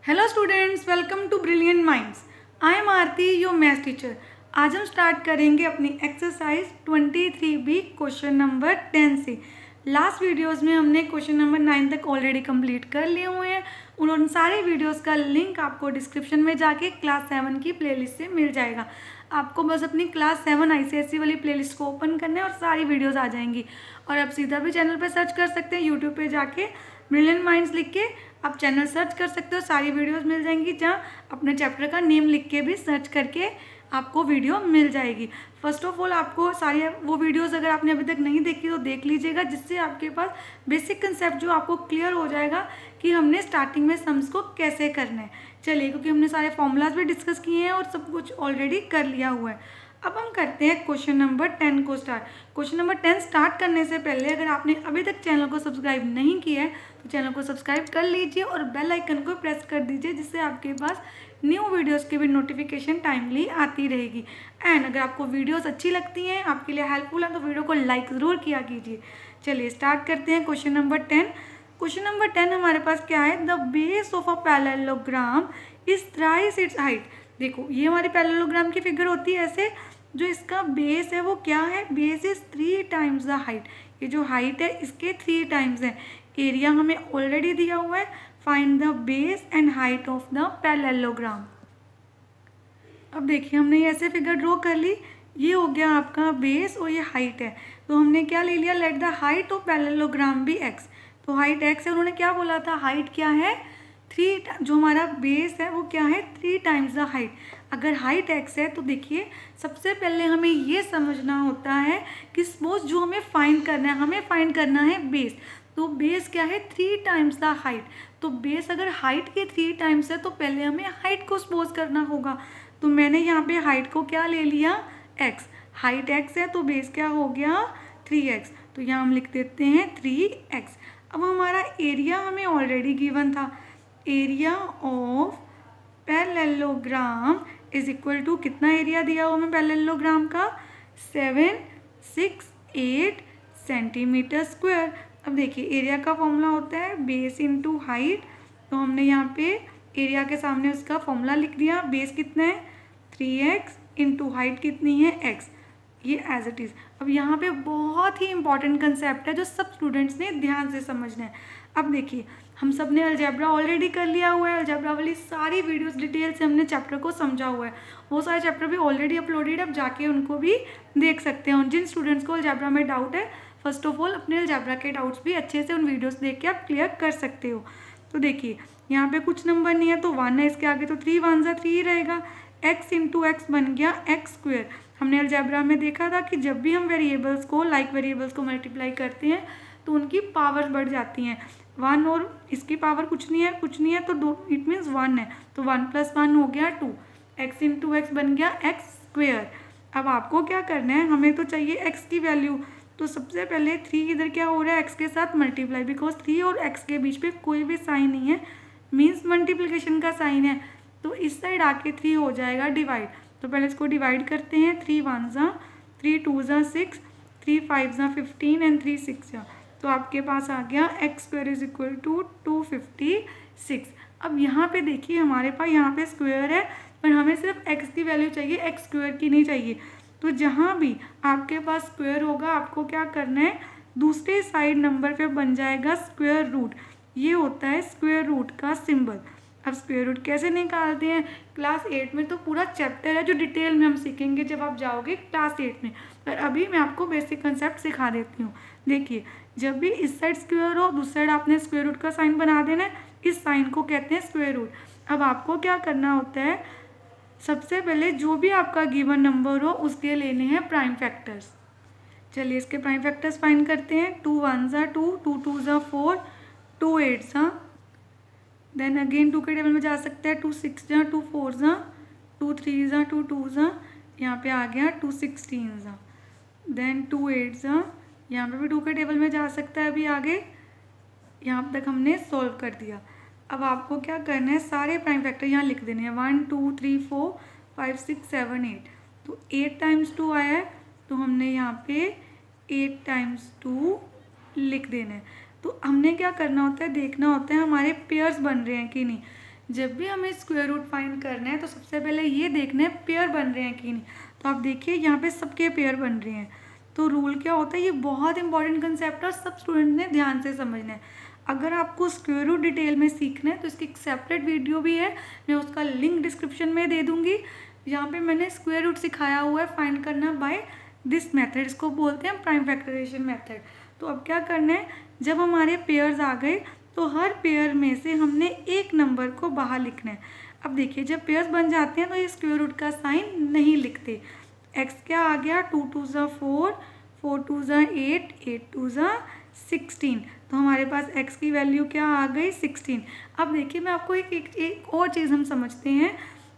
Hello students, welcome to brilliant minds. I am Aarti, your maths teacher. आज हम start करेंगे अपनी एक्सरसाइज 23B क्वेश्चन नंबर 10 से। Last videos में हमने क्वेश्चन नंबर 9 तक ऑलरेडी कंप्लीट कर लिए हुए हैं। उन सारे वीडियोस का लिंक आपको डिस्क्रिप्शन में जाके क्लास 7 की प्लेलिस्ट से मिल जाएगा। आपको बस अपनी क्लास 7 ICSE वाली प्लेलिस्ट को ओपन करना है और सारी वीडियोस आ जाएंगी। और आप सीधा भी चैनल पर सर्च कर सकते हैं, यूट्यूब पे जाके ब्रिलियंट माइंड्स लिख के आप चैनल सर्च कर सकते हो, सारी वीडियोस मिल जाएंगी। जहाँ अपने चैप्टर का नेम लिख के भी सर्च करके आपको वीडियो मिल जाएगी। फर्स्ट ऑफ ऑल आपको सारी वो वीडियोस अगर आपने अभी तक नहीं देखी तो देख लीजिएगा, जिससे आपके पास बेसिक कंसेप्ट जो आपको क्लियर हो जाएगा कि हमने स्टार्टिंग में सम्स को कैसे करना है। चलिए, क्योंकि हमने सारे फॉर्मूलाज भी डिस्कस किए हैं और सब कुछ ऑलरेडी कर लिया हुआ है। अब हम करते हैं क्वेश्चन नंबर 10 को स्टार्ट। क्वेश्चन नंबर 10 स्टार्ट करने से पहले अगर आपने अभी तक चैनल को सब्सक्राइब नहीं किया है तो चैनल को सब्सक्राइब कर लीजिए और बेल आइकन को प्रेस कर दीजिए, जिससे आपके पास न्यू वीडियोस की भी नोटिफिकेशन टाइमली आती रहेगी। एंड अगर आपको वीडियोस अच्छी लगती हैं, आपके लिए हेल्पफुल है, तो वीडियो को लाइक ज़रूर किया कीजिए। चलिए स्टार्ट करते हैं क्वेश्चन नंबर 10। क्वेश्चन नंबर 10 हमारे पास क्या है? The base of a parallelogram is thrice it's height. देखो, ये हमारी पैरेललोग्राम की फिगर होती है ऐसे। जो इसका बेस है वो क्या है? Base is 3 times the height. ये जो हाइट है इसके 3 टाइम्स है। एरिया हमें ऑलरेडी दिया हुआ है। Find the base and height of the parallelogram. अब देखिए, हमने ऐसे फिगर ड्रॉ कर ली। ये हो गया आपका बेस और ये हाइट है। तो हमने क्या ले लिया? Let the height of parallelogram be x। तो हाइट x है। उन्होंने क्या बोला था? हाइट क्या है? 3। जो हमारा बेस है वो क्या है? 3 टाइम्स द हाइट। अगर हाइट x है तो देखिए, सबसे पहले हमें ये समझना होता है कि सपोज जो हमें फाइंड करना है, हमें फाइंड करना है बेस। तो बेस क्या है? 3 टाइम्स द हाइट। तो बेस अगर हाइट के 3 टाइम्स है तो पहले हमें हाइट को सपोज करना होगा। तो मैंने यहाँ पे हाइट को क्या ले लिया? x। हाइट x है तो बेस क्या हो गया? 3x। तो यहाँ हम लिख देते हैं 3x। अब हमारा एरिया हमें ऑलरेडी गिवन था। Area of parallelogram is equal to, कितना एरिया दिया हुआ हमें पैरेललोग्राम का? 768 सेंटीमीटर स्क्वायर। अब देखिए, एरिया का फॉर्मूला होता है बेस इंटू हाइट। तो हमने यहाँ पे एरिया के सामने उसका फॉर्मूला लिख दिया। बेस कितना है? 3x इंटू हाइट कितनी है? x। ये एज इट इज़। अब यहाँ पे बहुत ही इंपॉर्टेंट कंसेप्ट है जो सब स्टूडेंट्स ने ध्यान से समझना है। अब देखिए, हम सब ने अलजेब्रा ऑलरेडी कर लिया हुआ है। अलजेब्रा वाली सारी वीडियोस डिटेल से हमने चैप्टर को समझा हुआ है। वो सारे चैप्टर भी ऑलरेडी अपलोडेड है, आप जाके उनको भी देख सकते हैं। जिन स्टूडेंट्स को अलजेब्रा में डाउट है, फर्स्ट ऑफ ऑल अपने अलजेब्रा के डाउट्स भी अच्छे से उन वीडियोस देख के आप क्लियर कर सकते हो। तो देखिए, यहाँ पे कुछ नंबर नहीं है तो 1 है, इसके आगे तो 3 1 जा 3 रहेगा। x इंटू एक्स बन गया x स्क्वायर। हमने अलजेब्रा में देखा था कि जब भी हम वेरिएबल्स को वेरिएबल्स को मल्टीप्लाई करते हैं तो उनकी पावर बढ़ जाती हैं। 1 और इसकी पावर कुछ नहीं है तो 2, इट मीन्स 1 है। तो 1 + 1 हो गया 2। x इंटू एक्स बन गया x स्क्वायर। अब आपको क्या करना है? हमें तो चाहिए x की वैल्यू। तो सबसे पहले 3 इधर क्या हो रहा है? x के साथ मल्टीप्लाई, बिकॉज 3 और x के बीच पे कोई भी साइन नहीं है, मीन्स मल्टीप्लिकेशन का साइन है। तो इस साइड आके 3 हो जाएगा डिवाइड। तो पहले इसको डिवाइड करते हैं। 3 1 जा 3 2 जा 6, 3 5 जा 15 एंड 3 6 जा। तो आपके पास आ गया x square is equal to 256। अब यहाँ पे देखिए, हमारे पास यहाँ पे स्क्वायर है पर हमें सिर्फ x की वैल्यू चाहिए, x स्क्वायर की नहीं चाहिए। तो जहाँ भी आपके पास स्क्वायर होगा आपको क्या करना है? दूसरे साइड नंबर पे बन जाएगा स्क्वायर रूट। ये होता है स्क्वायर रूट का सिंबल। अब स्क्वायर रूट कैसे निकालते हैं? क्लास 8 में तो पूरा चैप्टर है जो डिटेल में हम सीखेंगे जब आप जाओगे क्लास 8 में, पर अभी मैं आपको बेसिक कंसेप्ट सिखा देती हूँ। देखिए, जब भी इस साइड स्क्वायर हो, दूसरी साइड आपने स्क्वायर रूट का साइन बना देना है। इस साइन को कहते हैं स्क्वायर रूट। अब आपको क्या करना होता है? सबसे पहले जो भी आपका गिवन नंबर हो उसके लेने हैं प्राइम फैक्टर्स। चलिए इसके प्राइम फैक्टर्स फाइंड करते हैं। 2 1 जा 2, 2 2 जा 4, 2 8 जा, देन अगेन 2 के टेबल में जा सकते हैं। 2 6 जा 2 4 जा, 2 3 जा 2 2 जा, यहाँ पे आ गया 2 16 जा, देन 2 8 जा, यहाँ पे भी 2 के टेबल में जा सकता है। अभी आगे यहाँ तक हमने सॉल्व कर दिया। अब आपको क्या करना है? सारे प्राइम फैक्टर यहाँ लिख देने हैं। 1 2 3 4 5 6 7 8। तो 8 टाइम्स 2 आया है तो हमने यहाँ पे 8 टाइम्स 2 लिख देना है। तो हमने क्या करना होता है? देखना होता है हमारे पेयर्स बन रहे हैं कि नहीं। जब भी हमें स्क्वायर रूट फाइंड करना है तो सबसे पहले ये देखना है पेयर बन रहे हैं कि नहीं। तो आप देखिए यहाँ पे सबके पेयर बन रहे हैं। तो रूल क्या होता है, ये बहुत इंपॉर्टेंट कंसेप्ट है और सब स्टूडेंट ने ध्यान से समझना है। अगर आपको स्क्वायर रूट डिटेल में सीखना है तो इसकी एक सेपरेट वीडियो भी है, मैं उसका लिंक डिस्क्रिप्शन में दे दूँगी। यहाँ पे मैंने स्क्वायर रूट सिखाया हुआ है फाइंड करना बाय दिस मेथड, इसको बोलते हैं प्राइम फैक्टराइजेशन मेथड। तो अब क्या करना है, जब हमारे पेयर्स आ गए तो हर पेयर में से हमने एक नंबर को बाहर लिखना है। अब देखिए जब पेयर्स बन जाते हैं तो ये स्क्वायर रूट का साइन नहीं लिखते। एक्स क्या आ गया, 2 2 ज़ा 4, 4 2 ज़ा 8, 8 2 ज़ा 16। तो हमारे पास x की वैल्यू क्या आ गई, 16। अब देखिए मैं आपको एक और चीज़ हम समझते हैं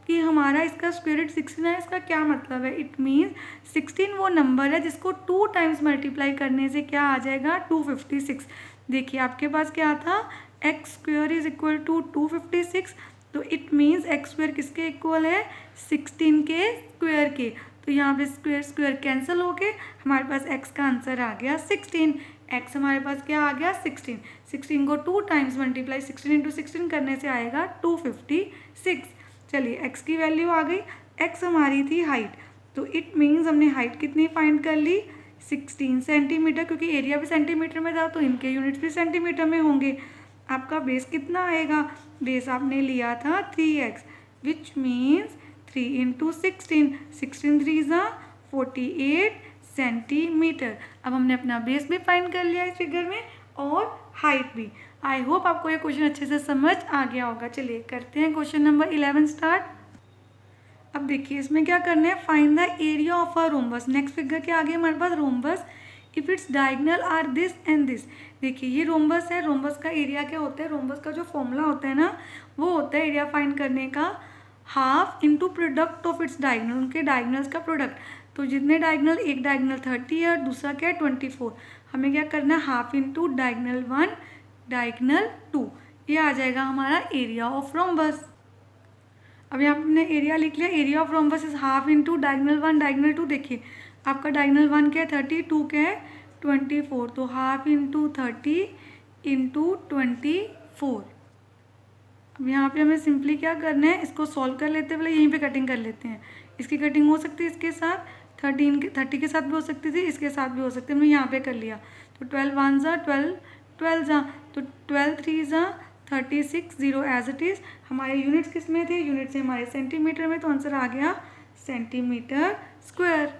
कि हमारा इसका स्क्वायर रूट 16 है, इसका क्या मतलब है। इट मीन्स 16 वो नंबर है जिसको 2 टाइम्स मल्टीप्लाई करने से क्या आ जाएगा, 256। देखिए आपके पास क्या था, x square is equal to 256। तो इट मीन्स एक्स स्क्वायर किसके इक्वल है, 16 के स्क्वायर के। तो यहाँ पे स्क्वायर स्क्वायर कैंसिल हो गए, हमारे पास एक्स का आंसर आ गया 16। एक्स हमारे पास क्या आ गया, 16। 16 को 2 टाइम्स मल्टीप्लाई 16 इंटू 16 करने से आएगा 256। चलिए एक्स की वैल्यू आ गई। एक्स हमारी थी हाइट, तो इट मीन्स हमने हाइट कितनी फाइंड कर ली, 16 सेंटीमीटर, क्योंकि एरिया भी सेंटीमीटर में था तो इनके यूनिट्स भी सेंटीमीटर में होंगे। आपका बेस कितना आएगा, बेस आपने लिया था 3x, विच मीन्स 3 इंटू 16, 16 3 ज़ा 48 सेंटीमीटर। अब हमने अपना बेस भी फाइंड कर लिया इस फिगर में और हाइट भी। आई होप आपको ये क्वेश्चन अच्छे से समझ आ गया होगा। चलिए करते हैं क्वेश्चन नंबर 11 स्टार्ट। अब देखिए इसमें क्या करना है, find the area of a rhombus. Next figure के आगे हमारे पास rhombus if it's diagonal are this and this. देखिए ये रोम्बस है, रोम्बस का एरिया क्या होता है, रोम्बस का जो फॉर्मूला होता है ना वो होता है एरिया फाइंड करने का half into product of its diagonal, उनके डायगोनल्स का प्रोडक्ट। तो जितने डायगोनल, एक डायगोनल 30 है और दूसरा क्या है 24। हमें क्या करना है, हाफ इंटू डायगोनल 1 डायगोनल 2, ये आ जाएगा हमारा एरिया ऑफ रोम्बस। अब यहाँ पे हमने एरिया लिख लिया, area of rhombus is half into diagonal 1 diagonal 2। देखिए आपका डायगोनल 1 क्या है 30, 2 क्या है 24, तो हाफ इंटू 30 इंटू 24। अब यहाँ पे हमें सिंपली क्या करना है, इसको सॉल्व कर लेते हैं, पहले यहीं पे कटिंग कर लेते हैं। इसकी कटिंग हो सकती है इसके साथ, 30 के साथ भी हो सकती थी, इसके साथ भी हो सकती है, हमने यहाँ पे कर लिया। तो 12 1 ज़ा 12, 12 ज़ा तो 12 3 ज़ा 36, 0 एज इट इज़। हमारे यूनिट्स किस में थे, यूनिट्स हमारे सेंटीमीटर में, तो आंसर आ गया सेंटीमीटर स्क्वायर।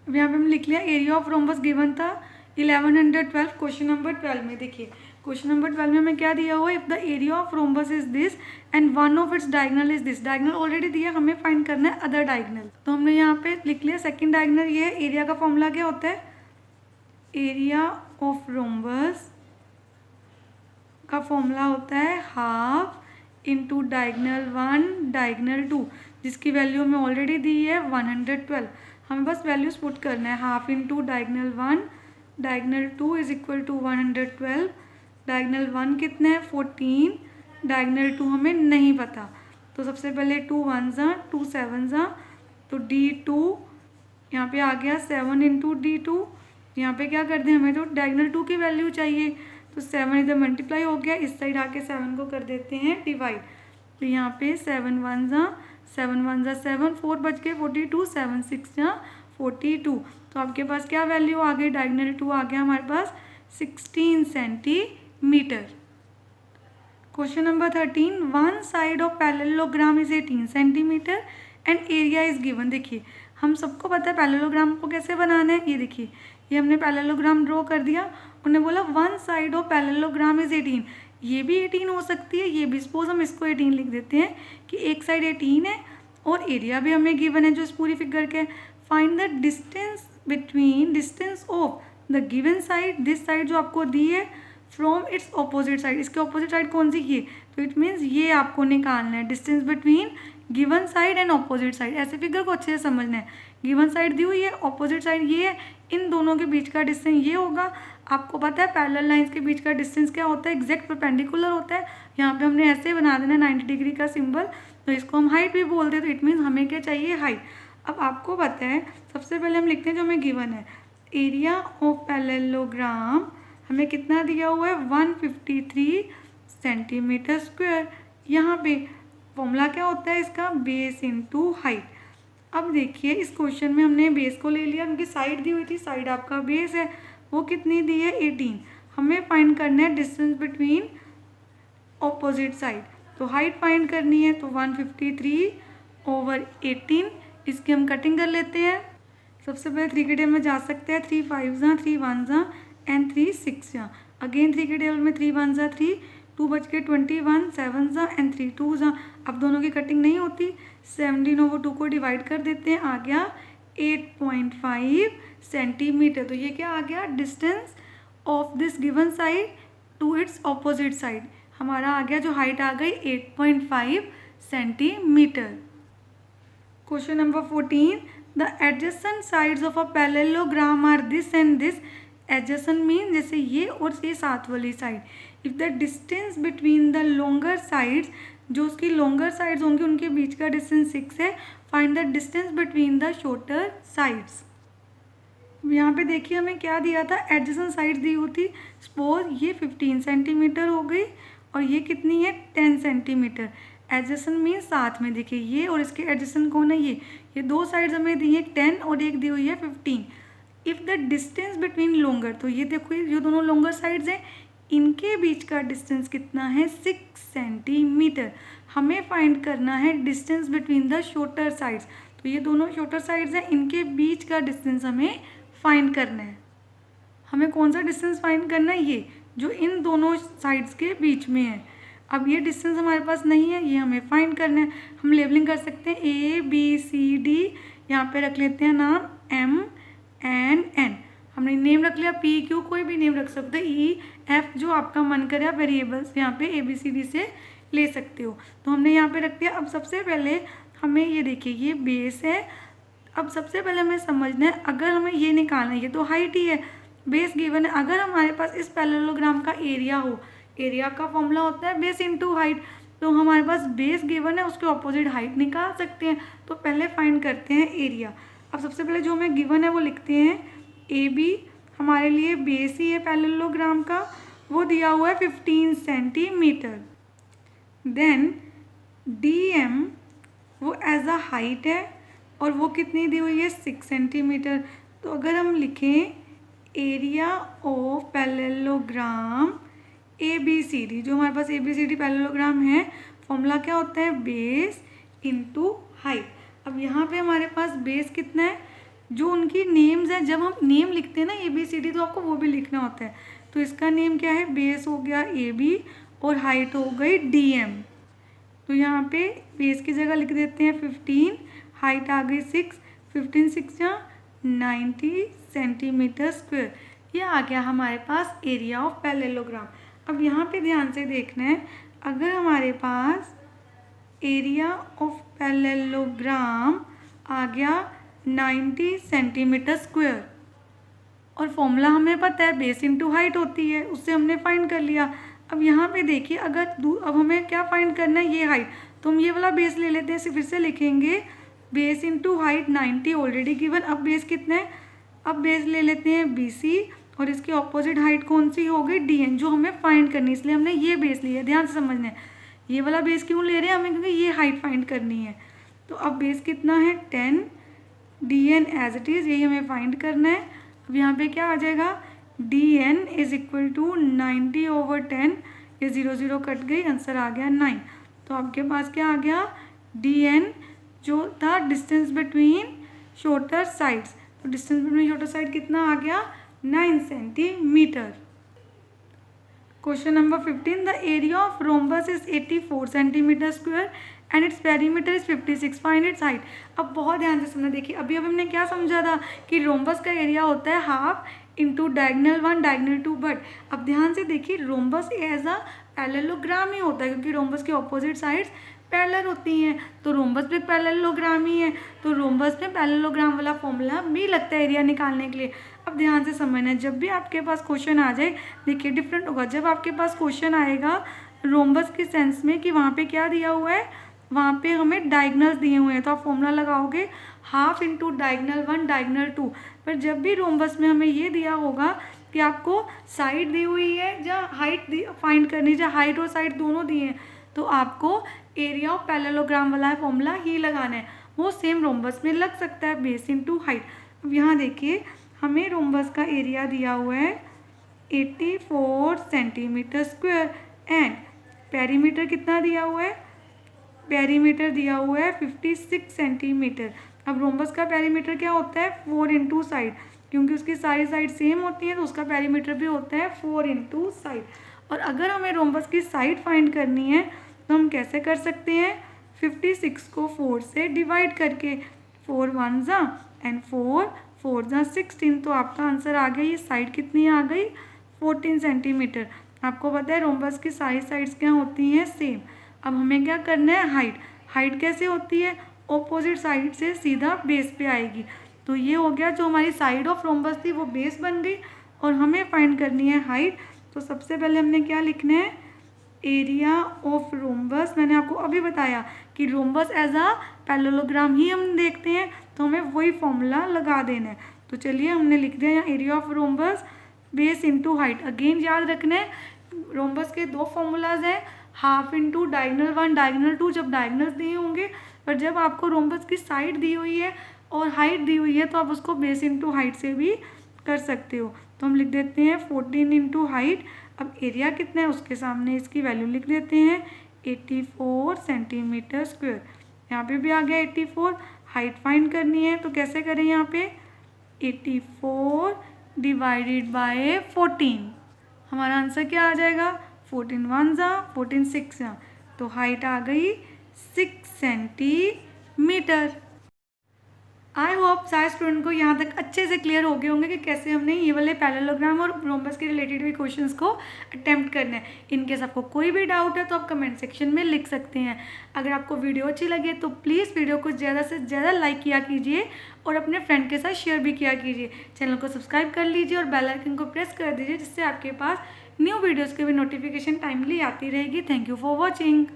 अब यहाँ पे हम लिख लिया एरिया ऑफ रोम्बस गिवन था 1112 क्वेश्चन नंबर 12 में। देखिए क्वेश्चन नंबर 12 में हमें क्या दिया हुआ है, if the area of rhombus is this and one of its diagonal is this. Diagonal already दिया, हमें फाइंड करना है अदर डायगोनल। तो हमने यहाँ पे लिख लिया सेकंड डायगोनल ये है। एरिया का फॉर्मूला क्या होता है, एरिया ऑफ रोम्बस का फॉर्मूला होता है हाफ इंटू डायगोनल 1 डायगोनल 2, जिसकी वैल्यू हमें ऑलरेडी दी है 112। हमें बस वैल्यूज पुट करना है, half into diagonal 1 diagonal 2 is equal to 112। Diagonal 1 कितना है 14, डायगोनल 2 हमें नहीं पता, तो सबसे पहले 2 1 ज़ा 2 7 ज़ा, तो D2 यहाँ पे आ गया 7 इंटू D2। यहाँ पे क्या कर दें, हमें तो डायगोनल 2 की वैल्यू चाहिए, तो 7 इधर मल्टीप्लाई हो गया, इस साइड आके 7 को कर देते हैं डिवाइड। तो यहाँ पे 7 1 ज़ा 7 1 ज़ा 7, 4 बच गए 42, 7 6 ज़ा 42। तो आपके पास क्या वैल्यू आ गई, डायगोनल 2 आ गया हमारे पास 16 centimetre. Question number 13, one side of parallelogram is 18 centimetre and area is given. देखिए हम सबको पता है पैरेललोग्राम को कैसे बनाना है, ये देखिए ये हमने पैरेललोग्राम ड्रॉ कर दिया। उन्होंने बोला one side of parallelogram is 18, ये भी 18 हो सकती है, ये भी, सपोज हम इसको 18 लिख देते हैं कि एक साइड 18 है और एरिया भी हमें गिवन है जो इस पूरी फिगर के। Find the distance between, distance of the given side, this side जो आपको दी है, फ्रॉम इट्स ऑपोजिट साइड, इसके ऑपोजिट साइड कौन सी, ये। तो इट मीन्स ये आपको निकालना है, distance between given side and opposite side. ऐसे फिगर को अच्छे से समझना है, गिवन साइड दी हुई है, ऑपोजिट साइड ये है, इन दोनों के बीच का डिस्टेंस ये होगा। आपको पता है पैरेलल लाइंस के बीच का डिस्टेंस क्या होता है, एग्जैक्ट परपेंडिकुलर होता है। यहाँ पे हमने ऐसे बना देना 90 डिग्री का सिंबल, तो इसको हम हाइट भी बोलते हैं, तो इट मीन्स हमें क्या चाहिए, हाइट। अब आपको पता है सबसे पहले हम लिखते हैं जो हमें गिवन है, एरिया ऑफ पैरेललोग्राम हमें कितना दिया हुआ है 153 सेंटीमीटर स्क्वायर। यहाँ पे फॉर्मूला क्या होता है इसका, बेस इंटू हाइट। अब देखिए इस क्वेश्चन में हमने बेस को ले लिया, उनकी साइड दी हुई थी, साइड आपका बेस है, वो कितनी दी है 18। हमें फाइंड करना है डिस्टेंस बिटवीन ऑपोजिट साइड, तो हाइट फाइंड करनी है, तो 153/18। इसकी हम कटिंग कर लेते हैं। सबसे पहले 3 के टेबल में जा सकते हैं, 3 5 जा, 3 1 जा एंड 3 6 जा। अगेन 3 के टेबल में 3 1 जा 3, 2 बच के 21, 7 जा एंड 3 2 जा। अब दोनों की कटिंग नहीं होती, 17/2 को डिवाइड कर देते हैं, आ गया 8.5 सेंटीमीटर। तो ये क्या आ गया, distance of this given side to its opposite side. हमारा आ गया जो हाइट आ गई 8.5 centimetre. Question number 14, the adjacent sides of a parallelogram are this and this. Adjacent mean जैसे ये और ये साथ वाली side. If the distance between the longer sides, जो उसकी लॉन्गर साइड्स होंगी उनके बीच का डिस्टेंस 6 है, find the distance between the shorter sides. यहाँ पे देखिए हमें क्या दिया था, एडजेसेंट साइड्स दी हुई थी। सपोज ये 15 सेंटीमीटर हो गई और ये कितनी है 10 सेंटीमीटर। एडजेसेंट मीन साथ में, देखिए ये और इसके एडजेसेंट कौन है, ये दो साइड्स हमें दी है 10 और एक दी हुई है 15। If the distance between longer, तो ये देखो ये दोनों लॉन्गर साइड्स हैं, इनके बीच का डिस्टेंस कितना है 6 सेंटीमीटर। हमें फाइंड करना है distance between the shorter sides, तो ये दोनों शॉर्टर साइड्स हैं, इनके बीच का डिस्टेंस हमें फाइंड करना है। हमें कौन सा डिस्टेंस फाइंड करना है, ये जो इन दोनों साइड्स के बीच में है। अब ये डिस्टेंस हमारे पास नहीं है, ये हमें फाइंड करना है। हम लेबलिंग कर सकते हैं ABCD, यहाँ पे रख लेते हैं नाम MNN। हमने नेम रख लिया, PQ कोई भी नेम रख सकते हैं, EF जो आपका मन करे आप वेरिएबल्स यहाँ पे ABCD से ले सकते हो। तो हमने यहाँ पे रख दिया। अब सबसे पहले हमें ये देखिए ये बेस है। अब सबसे पहले हमें समझना है, अगर हमें ये निकालना है, ये तो हाइट ही है, बेस गिवन है। अगर हमारे पास इस पैरेललोग्राम का एरिया हो, एरिया का फॉर्मूला होता है बेस इनटू हाइट, तो हमारे पास बेस गिवन है, उसके ऑपोजिट हाइट निकाल सकते हैं। तो पहले फाइंड करते हैं एरिया। अब सबसे पहले जो हमें गिवन है वो लिखते हैं, AB हमारे लिए बेस ही है पैरेललोग्राम का, वो दिया हुआ है 15 सेंटीमीटर। देन DM वो एज अ हाइट है और वो कितनी दी हुई है 6 सेंटीमीटर। तो अगर हम लिखें एरिया ऑफ पैरेललोग्राम ABCD, जो हमारे पास ABCD पैरेललोग्राम है, फॉर्मूला क्या होता है बेस इनटू हाइट। अब यहाँ पे हमारे पास बेस कितना है, जो उनकी नेम्स है, जब हम नेम लिखते हैं ना ABCD तो आपको वो भी लिखना होता है। तो इसका नेम क्या है, बेस हो गया AB और हाइट हो गई DM। तो यहाँ पे बेस की जगह लिख देते हैं 15, हाइट आ गई 6, 15 6 या 90 सेंटीमीटर स्क्वायर। ये आ गया हमारे पास एरिया ऑफ पैरेललोग्राम। अब यहाँ पे ध्यान से देखना है, अगर हमारे पास एरिया ऑफ पैरेललोग्राम आ गया 90 सेंटीमीटर स्क्वायर और फॉर्मूला हमें पता है बेस इनटू हाइट होती है, उससे हमने फाइंड कर लिया। अब यहाँ पे देखिए अगर अब हमें क्या फाइंड करना है, ये हाइट, तो हम ये वाला बेस ले लेते हैं, फिर से लिखेंगे base into height 90 already given. अब बेस कितना है, अब बेस ले लेते हैं BC और इसकी ऑपोजिट हाइट कौन सी हो गई DN, जो हमें फाइंड करनी है, इसलिए हमने ये बेस लिया। ध्यान से समझना है, ये वाला बेस क्यों ले रहे हैं हमें, क्योंकि ये हाइट फाइंड करनी है। तो अब बेस कितना है 10, DN एज इट इज़, यही हमें फाइंड करना है। अब यहाँ पे क्या आ जाएगा, DN इज इक्वल टू 90/10, ये 0 0 कट गई, आंसर आ गया 9। तो आपके पास क्या आ गया, DN जो था डिस्टेंस बिटवीन शॉर्टर साइड्स, तो डिस्टेंस बिटवीन शॉर्टर साइड कितना आ गया 9 centimetre. Question number 15, the area of rhombus is 84 centimetre square and its perimeter is 56, find its height. अब बहुत ध्यान से सुनना, देखिए अभी हमने क्या समझा था कि रोम्बस का एरिया होता है half into diagonal 1 diagonal 2, but अब ध्यान से देखिए रोम्बस एज अ पैरेललोग्राम ही होता है, क्योंकि रोम्बस के ऑपोजिट साइड्स पैरेलल होती हैं, तो रोम्बस भी पैरेललोग्राम ही है, तो रोम्बस में पैरेललोग्राम वाला फॉर्मूला भी लगता है एरिया निकालने के लिए। अब ध्यान से समझना है, जब भी आपके पास क्वेश्चन आ जाए, देखिए डिफरेंट होगा। जब आपके पास क्वेश्चन आएगा रोम्बस के सेंस में कि वहाँ पे क्या दिया हुआ है, वहाँ पे हमें डायगनल्स दिए हुए हैं, तो आप फॉर्मूला लगाओगे हाफ इंटू डायगनल 1 डायगनल 2। पर जब भी रोम्बस में हमें ये दिया होगा कि आपको साइड दी हुई है या हाइट फाइंड करनी, या हाइट और साइड दोनों दिए हैं, तो आपको एरिया ऑफ पैरेललोग्राम वाला फॉर्मूला ही लगाना है, वो सेम रोम्बस में लग सकता है, बेस इनटू हाइट। अब यहाँ देखिए हमें रोम्बस का एरिया दिया हुआ है 84 सेंटीमीटर स्क्वायर एंड पेरीमीटर कितना दिया हुआ है, पेरीमीटर दिया हुआ है 56 सेंटीमीटर। अब रोम्बस का पेरीमीटर क्या होता है 4 इंटू साइड, क्योंकि उसकी सारी साइड सेम होती है तो उसका पेरीमीटर भी होता है 4 इंटू साइड। और अगर हमें रोम्बस की साइड फाइंड करनी है तो हम कैसे कर सकते हैं, 56 को 4 से डिवाइड करके, 4 1 जा एंड 4 4 जा 16, तो आपका आंसर आ गया। ये साइड कितनी आ गई 14 सेंटीमीटर। आपको पता है रोम्बस की सारी साइड्स क्या होती हैं सेम। अब हमें क्या करना है, हाइट। हाइट कैसे होती है, ऑपोजिट साइड से सीधा बेस पे आएगी। तो ये हो गया, जो हमारी साइड ऑफ रोम्बस थी वो बेस बन गई और हमें फाइंड करनी है हाइट। तो सबसे पहले हमने क्या लिखना है, एरिया ऑफ रोम्बस। मैंने आपको अभी बताया कि रोम्बस एज अ पैरेललोग्राम ही हम देखते हैं तो हमें वही फॉर्मूला लगा देना है। तो चलिए हमने लिख दिया यहाँ area of rhombus base into height. Again याद रखना है रोम्बस के दो फॉर्मूलाज हैं, हाफ इंटू डायगनल 1 डायगनल 2 जब डायगनल्स दिए होंगे, पर जब आपको रोम्बस की साइड दी हुई है और हाइट दी हुई है तो आप उसको बेस इनटू हाइट से भी कर सकते हो। तो हम लिख देते हैं 14 इंटू हाइट। अब एरिया कितना है उसके सामने इसकी वैल्यू लिख देते हैं 84 सेंटीमीटर स्क्वायर। यहाँ पे भी आ गया 84। हाइट फाइंड करनी है तो कैसे करें, यहाँ पे 84 डिवाइडेड बाय 14, हमारा आंसर क्या आ जाएगा 14 1 जा 14 6 जा, तो हाइट आ गई 6 सेंटीमीटर। आई होप सारे स्टूडेंट को यहाँ तक अच्छे से क्लियर हो गए होंगे कि कैसे हमने ये वाले पैरेललोग्राम और रोम्बस के रिलेटेड भी क्वेश्चंस को अटेम्प्ट करना है। इनकेस आपको कोई भी डाउट है तो आप कमेंट सेक्शन में लिख सकते हैं। अगर आपको वीडियो अच्छी लगे तो प्लीज़ वीडियो को ज़्यादा से ज़्यादा लाइक किया कीजिए और अपने फ्रेंड के साथ शेयर भी किया कीजिए। चैनल को सब्सक्राइब कर लीजिए और बेल आइकन को प्रेस कर दीजिए, जिससे आपके पास न्यू वीडियोज़ की भी नोटिफिकेशन टाइमली आती रहेगी। Thank you for watching.